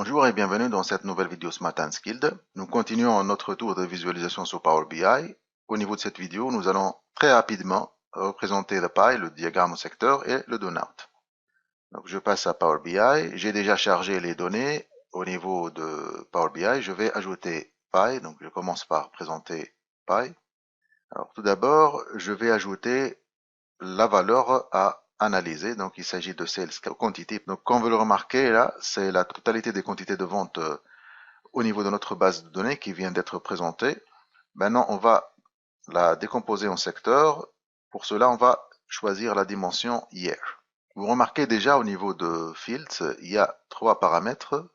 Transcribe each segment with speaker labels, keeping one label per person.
Speaker 1: Bonjour et bienvenue dans cette nouvelle vidéo Smart and Skilled. Nous continuons notre tour de visualisation sur Power BI. Au niveau de cette vidéo, nous allons très rapidement représenter le pie, le diagramme au secteur et le donut. Donc je passe à Power BI. J'ai déjà chargé les données au niveau de Power BI. Je vais ajouter pie. Donc je commence par présenter pie. Alors tout d'abord, je vais ajouter la valeur à analyser. Donc il s'agit de sales quantity. Donc comme vous le remarquez là, c'est la totalité des quantités de vente au niveau de notre base de données qui vient d'être présentée. Maintenant, on va la décomposer en secteurs. Pour cela, on va choisir la dimension year. Vous remarquez déjà au niveau de fields, il y a trois paramètres,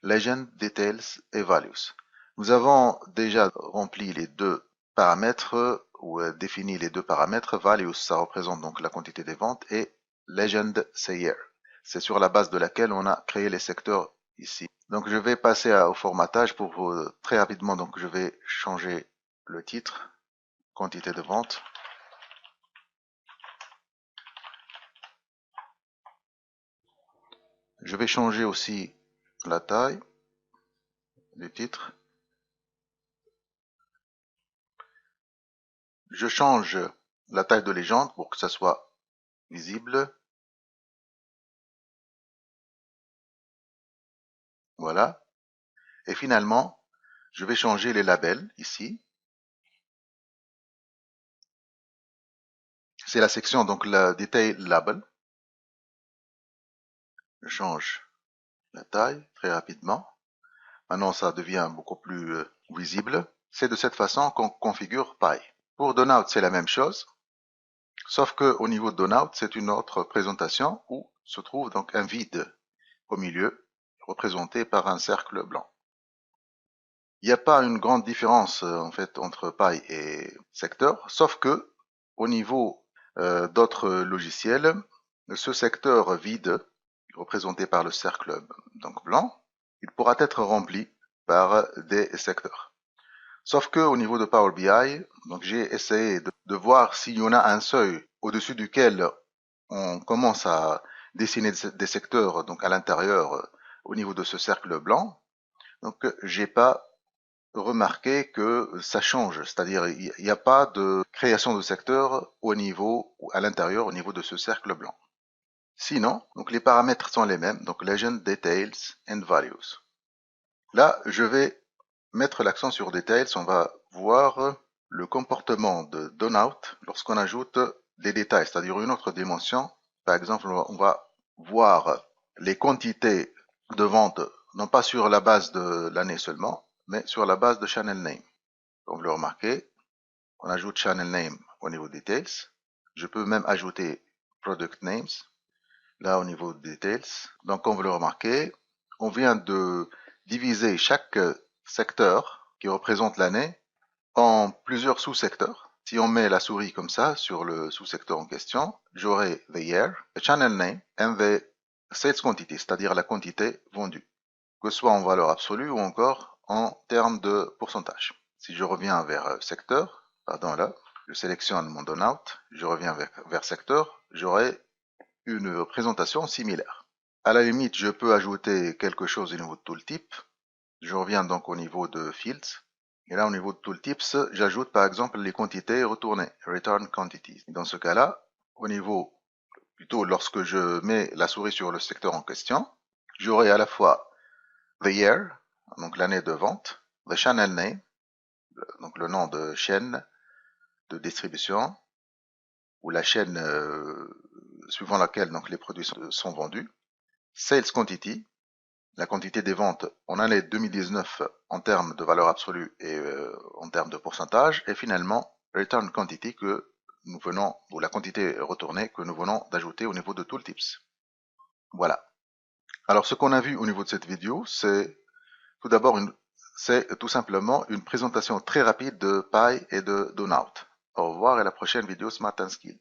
Speaker 1: legend, details et values. Nous avons déjà rempli les deux paramètres ou défini les deux paramètres. Values, ça représente donc la quantité des ventes et legend, c'est year. C'est sur la base de laquelle on a créé les secteurs ici. Donc je vais passer au formatage pour très rapidement. Donc je vais changer le titre, quantité de vente. Je vais changer aussi la taille du titre. Je change la taille de légende pour que ça soit visible. Voilà. Et finalement, je vais changer les labels ici. C'est la section, donc la Detail Label. Je change la taille très rapidement. Maintenant, ça devient beaucoup plus visible. C'est de cette façon qu'on configure Pie. Pour Donut, c'est la même chose. Sauf que au niveau de Donut, c'est une autre présentation où se trouve donc un vide au milieu, représenté par un cercle blanc. Il n'y a pas une grande différence en fait entre Pie et secteur, sauf que au niveau d'autres logiciels, ce secteur vide, représenté par le cercle donc blanc, il pourra être rempli par des secteurs. Sauf que au niveau de Power BI, donc j'ai essayé de voir s'il y en a un seuil au-dessus duquel on commence à dessiner des secteurs donc à l'intérieur au niveau de ce cercle blanc. Donc j'ai pas remarqué que ça change, c'est-à-dire il n'y a pas de création de secteur au niveau ou à l'intérieur au niveau de ce cercle blanc. Sinon, donc les paramètres sont les mêmes, donc legend, details and values. Là, je vais mettre l'accent sur details, on va voir le comportement de donOut lorsqu'on ajoute des détails, c'est-à-dire une autre dimension. Par exemple, on va voir les quantités de vente, non pas sur la base de l'année seulement, mais sur la base de channel name. Comme vous le remarquez, on ajoute channel name au niveau details. Je peux même ajouter product names, là au niveau details. Donc comme vous le remarquez, on vient de diviser chaque secteur qui représente l'année en plusieurs sous-secteurs. Si on met la souris comme ça sur le sous-secteur en question, j'aurai the year, the channel name and the sales quantity, c'est-à-dire la quantité vendue, que ce soit en valeur absolue ou encore en termes de pourcentage. Si je reviens vers secteur, pardon là, je sélectionne mon donOut, je reviens vers secteur, j'aurai une présentation similaire. À la limite, je peux ajouter quelque chose au niveau de tooltip. Je reviens donc au niveau de fields. Et là, au niveau de tooltips, j'ajoute par exemple les quantités retournées, return quantities. Et dans ce cas-là, au niveau, plutôt lorsque je mets la souris sur le secteur en question, j'aurai à la fois the year, donc l'année de vente, the channel name, donc le nom de chaîne de distribution, ou la chaîne suivant laquelle donc les produits sont vendus, sales quantity, la quantité des ventes en année 2019 en termes de valeur absolue et en termes de pourcentage, et finalement return quantity que nous venons, ou la quantité retournée que nous venons d'ajouter au niveau de tooltips. Voilà. Alors ce qu'on a vu au niveau de cette vidéo, c'est tout d'abord c'est tout simplement une présentation très rapide de Pie et de donOut. Au revoir et à la prochaine vidéo Smart and Skilled.